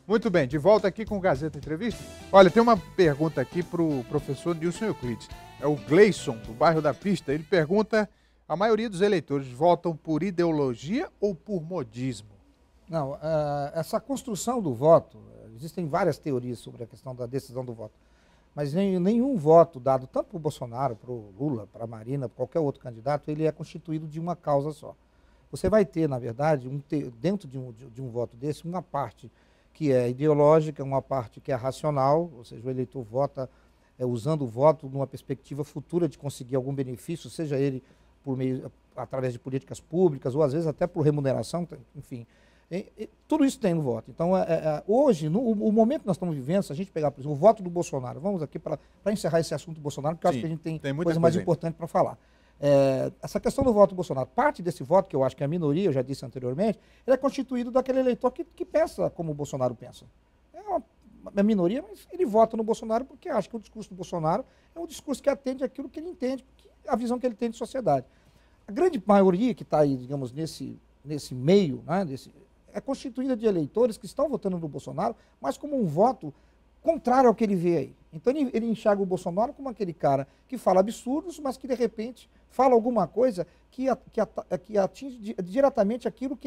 Muito bem, de volta aqui com o Gazeta Entrevista. Olha, tem uma pergunta aqui para o professor Nilson Euclides. É o Gleison, do bairro da Pista. Ele pergunta, a maioria dos eleitores votam por ideologia ou por modismo? Não, essa construção do voto, existem várias teorias sobre a questão da decisão do voto, mas nenhum voto dado tanto para o Bolsonaro, para o Lula, para a Marina, para qualquer outro candidato, ele é constituído de uma causa só. Você vai ter, na verdade, dentro de um voto desse, uma parte que é ideológica, uma parte que é racional, ou seja, o eleitor vota usando o voto numa perspectiva futura de conseguir algum benefício, seja ele através de políticas públicas ou às vezes até por remuneração, enfim. Tudo isso tem no voto. Então, hoje, o momento que nós estamos vivendo, se a gente pegar, por exemplo, o voto do Bolsonaro, vamos aqui para encerrar esse assunto do Bolsonaro, porque eu acho que a gente tem coisa mais importante para falar. Essa questão do voto do Bolsonaro, parte desse voto, que eu acho que é a minoria, eu já disse anteriormente, ele é constituído daquele eleitor que pensa como o Bolsonaro pensa. É uma minoria, mas ele vota no Bolsonaro porque acha que o discurso do Bolsonaro é um discurso que atende aquilo que ele entende, a visão que ele tem de sociedade. A grande maioria que está aí, digamos, nesse meio, né, é constituída de eleitores que estão votando no Bolsonaro, mas como um voto contrário ao que ele vê aí. Então ele enxerga o Bolsonaro como aquele cara que fala absurdos, mas que de repente fala alguma coisa que atinge diretamente aquilo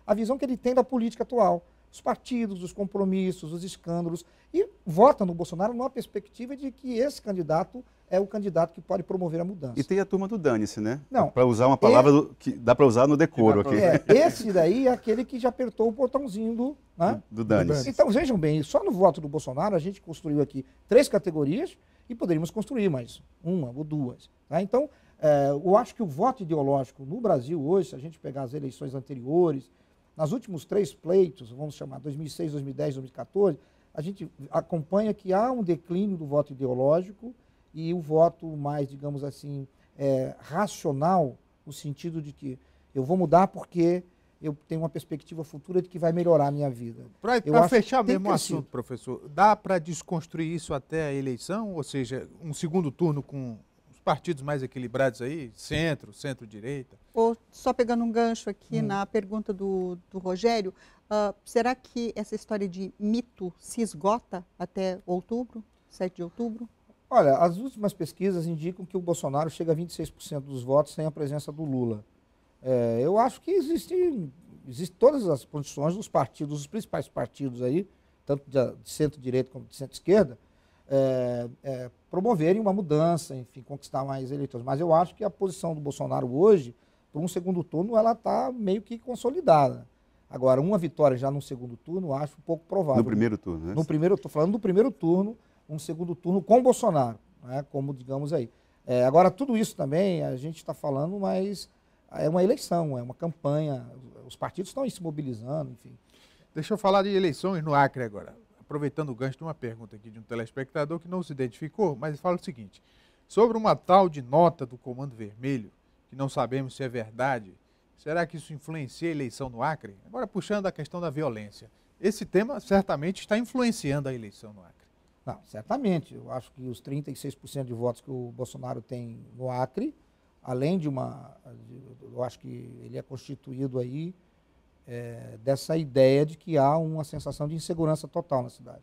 a visão que ele tem da política atual. Os partidos, os compromissos, os escândalos, e vota no Bolsonaro numa perspectiva de que esse candidato é o candidato que pode promover a mudança. E tem a turma do dane-se, né? Não. Para usar uma palavra que dá para usar no decoro aqui. Esse daí é aquele que já apertou o botãozinho do dane-se. Então, vejam bem, só no voto do Bolsonaro a gente construiu aqui 3 categorias e poderíamos construir mais uma ou 2. Tá? Então, eu acho que o voto ideológico no Brasil hoje, se a gente pegar as eleições anteriores, nas últimos 3 pleitos, vamos chamar 2006, 2010, 2014, a gente acompanha que há um declínio do voto ideológico e o voto mais, digamos assim, racional, no sentido de que eu vou mudar porque eu tenho uma perspectiva futura de que vai melhorar a minha vida. Para fechar mesmo o assunto, professor, dá para desconstruir isso até a eleição? Ou seja, um segundo turno com os partidos mais equilibrados aí, centro-direita? Ou só pegando um gancho aqui na pergunta do Rogério, será que essa história de mito se esgota até outubro, 7 de outubro? Olha, as últimas pesquisas indicam que o Bolsonaro chega a 26% dos votos sem a presença do Lula. Eu acho que existem todas as condições dos partidos, os principais partidos aí, tanto de centro-direita como de centro-esquerda, promoverem uma mudança, enfim, conquistar mais eleitores. Mas eu acho que a posição do Bolsonaro hoje, para um segundo turno, ela está meio que consolidada. Agora, uma vitória já no segundo turno, eu acho um pouco provável. No primeiro turno, né? Estou falando do primeiro turno, um segundo turno com Bolsonaro, né, como digamos aí. Agora, tudo isso também, a gente está falando, mas é uma eleição, é uma campanha, os partidos estão aí se mobilizando, enfim. Deixa eu falar de eleições no Acre agora. Aproveitando o gancho de uma pergunta aqui de um telespectador que não se identificou, mas fala o seguinte, sobre uma tal de nota do Comando Vermelho, que não sabemos se é verdade, será que isso influencia a eleição no Acre? Agora, puxando a questão da violência, esse tema certamente está influenciando a eleição no Acre. Não, certamente. Eu acho que os 36% de votos que o Bolsonaro tem no Acre, além de eu acho que ele é constituído aí dessa ideia de que há uma sensação de insegurança total na cidade.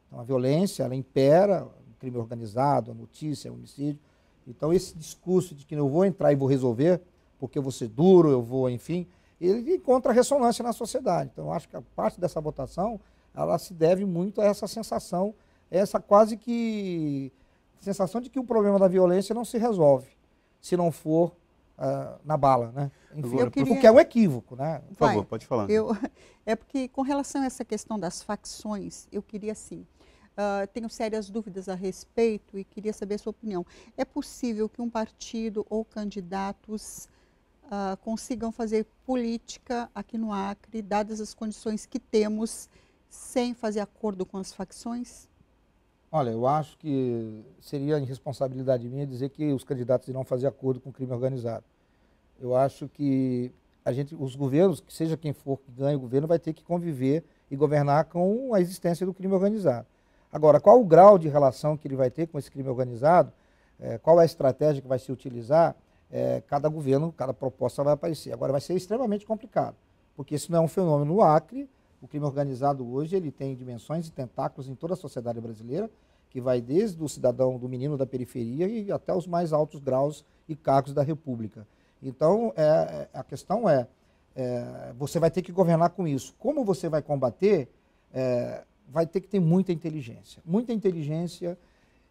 Então, a violência, ela impera, o crime organizado, a notícia, o homicídio. Então, esse discurso de que eu vou entrar e vou resolver, porque eu vou ser duro, eu vou, enfim, ele encontra ressonância na sociedade. Então, eu acho que a parte dessa votação, ela se deve muito a essa sensação, essa quase que sensação de que o problema da violência não se resolve, se não for na bala, né? Enfim, porque é um equívoco, né? Por favor, pode falar. É porque, com relação a essa questão das facções, eu queria, assim, tenho sérias dúvidas a respeito e queria saber a sua opinião. É possível que um partido ou candidatos consigam fazer política aqui no Acre, dadas as condições que temos, sem fazer acordo com as facções? Olha, eu acho que seria irresponsabilidade minha dizer que os candidatos irão fazer acordo com o crime organizado. Eu acho que os governos, que seja quem for que ganhe o governo, vai ter que conviver e governar com a existência do crime organizado. Agora, qual o grau de relação que ele vai ter com esse crime organizado, qual é a estratégia que vai se utilizar, cada governo, cada proposta vai aparecer. Agora, vai ser extremamente complicado, porque isso não é um fenômeno no Acre, O crime organizado hoje ele tem dimensões e tentáculos em toda a sociedade brasileira, que vai desde o cidadão, do menino da periferia e até os mais altos graus e cargos da República. Então, a questão você vai ter que governar com isso. Como você vai combater, vai ter que ter muita inteligência. Muita inteligência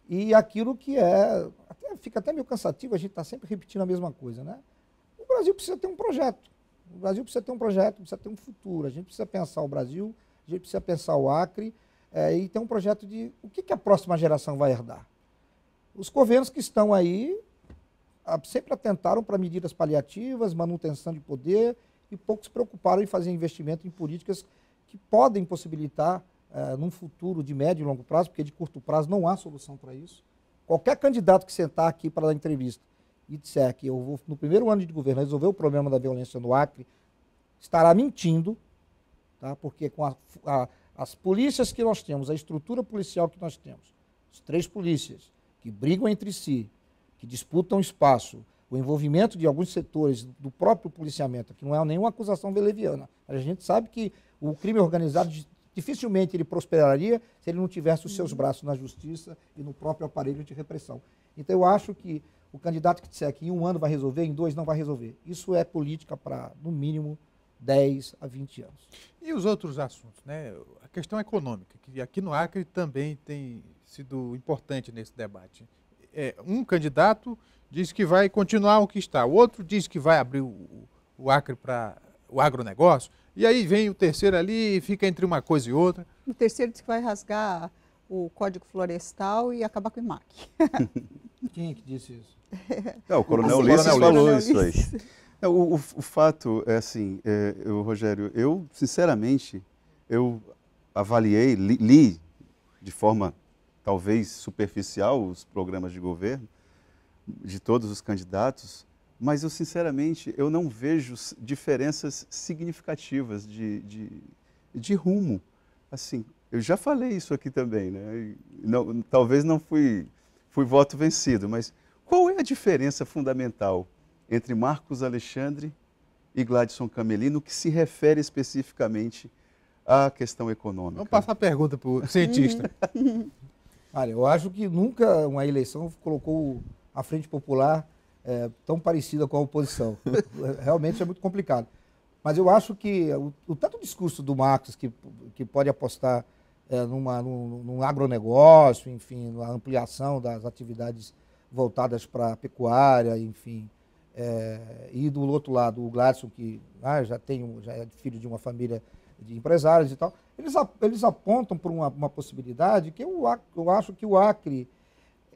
e aquilo que fica até meio cansativo, a gente está sempre repetindo a mesma coisa, né? O Brasil precisa ter um projeto. O Brasil precisa ter um projeto, precisa ter um futuro. A gente precisa pensar o Brasil, a gente precisa pensar o Acre e ter um projeto de o que a próxima geração vai herdar. Os governos que estão aí sempre atentaram para medidas paliativas, manutenção de poder e pouco se preocuparam em fazer investimento em políticas que podem possibilitar, num futuro de médio e longo prazo, porque de curto prazo não há solução para isso. Qualquer candidato que sentar aqui para dar entrevista e disser que eu vou, no primeiro ano de governo, resolver o problema da violência no Acre, estará mentindo, tá? Porque com as polícias que nós temos, a estrutura policial que nós temos, as 3 polícias que brigam entre si, que disputam espaço, o envolvimento de alguns setores do próprio policiamento, que não é nenhuma acusação veleviana. A gente sabe que o crime organizado dificilmente ele prosperaria se ele não tivesse os seus braços na justiça e no próprio aparelho de repressão. Então eu acho que o candidato que disser que em 1 ano vai resolver, em 2 não vai resolver. Isso é política para, no mínimo, 10 a 20 anos. E os outros assuntos, né? A questão econômica, que aqui no Acre também tem sido importante nesse debate. Um candidato diz que vai continuar o que está, o outro diz que vai abrir o Acre para o agronegócio, e aí vem o terceiro ali e fica entre uma coisa e outra. O terceiro diz que vai rasgar o Código Florestal e acabar com o IMAC. Quem é que disse isso? O Coronel Assim, Ulisses falou Coronel isso aí. Ulisses. O fato é assim, Rogério, eu sinceramente, eu avaliei, li de forma talvez superficial os programas de governo de todos os candidatos, mas eu sinceramente eu não vejo diferenças significativas de rumo. Assim, eu já falei isso aqui também, né? Talvez não fui voto vencido, mas qual é a diferença fundamental entre Marcos Alexandre e Gladson Cameli no que se refere especificamente à questão econômica? Vamos passar a pergunta para o cientista. Olha, eu acho que nunca uma eleição colocou a Frente Popular tão parecida com a oposição. Realmente é muito complicado. Mas eu acho que o tanto discurso do Marcos, que pode apostar num agronegócio, enfim, na ampliação das atividades voltadas para a pecuária, enfim, e do outro lado o Gladson, que já é filho de uma família de empresários e tal, eles apontam por uma possibilidade que eu acho que o Acre,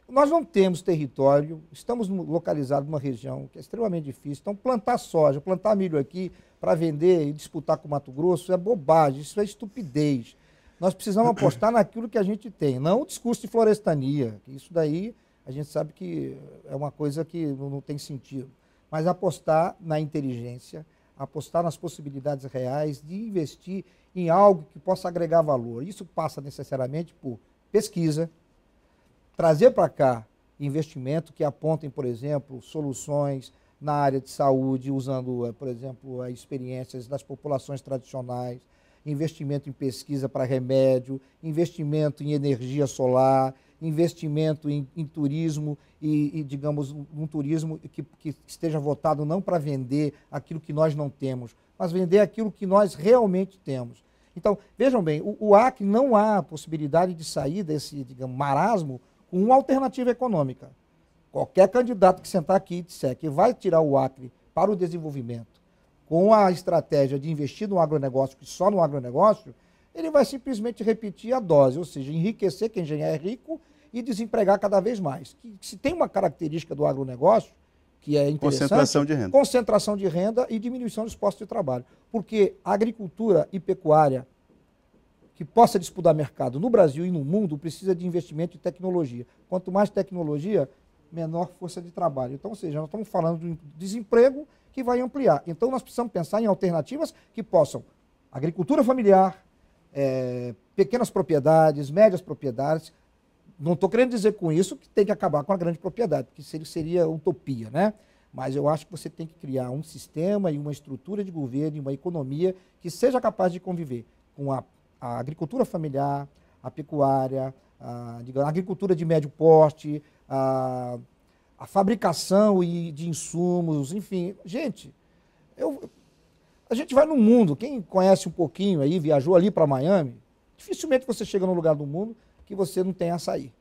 nós não temos território, estamos localizados numa região que é extremamente difícil, então plantar soja, plantar milho aqui para vender e disputar com o Mato Grosso é bobagem, isso é estupidez. Nós precisamos apostar naquilo que a gente tem, não o discurso de florestania, que isso daí a gente sabe que é uma coisa que não tem sentido, mas apostar na inteligência, apostar nas possibilidades reais de investir em algo que possa agregar valor. Isso passa necessariamente por pesquisa, trazer para cá investimento que apontem, por exemplo, soluções na área de saúde, usando, por exemplo, as experiências das populações tradicionais, investimento em pesquisa para remédio, investimento em energia solar, investimento em turismo e, digamos, um turismo que esteja voltado não para vender aquilo que nós não temos, mas vender aquilo que nós realmente temos. Então, vejam bem, o Acre não há possibilidade de sair desse, digamos, marasmo com uma alternativa econômica. Qualquer candidato que sentar aqui e disser que vai tirar o Acre para o desenvolvimento com a estratégia de investir no agronegócio, que só no agronegócio, ele vai simplesmente repetir a dose, ou seja, enriquecer quem já é rico e desempregar cada vez mais. Se tem uma característica do agronegócio, que é interessante, concentração de renda e diminuição dos postos de trabalho. Porque a agricultura e pecuária que possa disputar mercado no Brasil e no mundo precisa de investimento em tecnologia. Quanto mais tecnologia, menor força de trabalho. Então, ou seja, nós estamos falando de um desemprego que vai ampliar. Então, nós precisamos pensar em alternativas que possam agricultura familiar, pequenas propriedades, médias propriedades. Não estou querendo dizer com isso que tem que acabar com a grande propriedade, porque seria utopia, né? Mas eu acho que você tem que criar um sistema e uma estrutura de governo e uma economia que seja capaz de conviver com a agricultura familiar, a pecuária, digamos, a agricultura de médio porte, a fabricação de insumos, enfim. Gente, a gente vai no mundo, quem conhece um pouquinho aí, viajou ali para Miami, dificilmente você chega num lugar do mundo que você não tem açaí.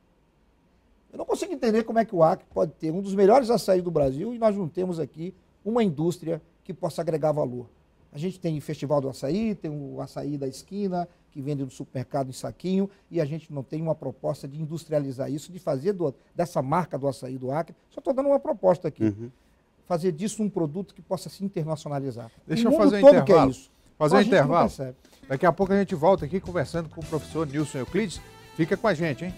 Eu não consigo entender como é que o Acre pode ter um dos melhores açaí do Brasil e nós não temos aqui uma indústria que possa agregar valor. A gente tem o Festival do Açaí, tem o açaí da esquina, que vende no supermercado em saquinho, e a gente não tem uma proposta de industrializar isso, de fazer dessa marca do açaí do Acre. Só estou dando uma proposta aqui. Fazer disso um produto que possa se internacionalizar. Deixa eu fazer um intervalo. Fazer um intervalo. Percebe. Daqui a pouco a gente volta aqui conversando com o professor Nilson Euclides. Fica com a gente, hein?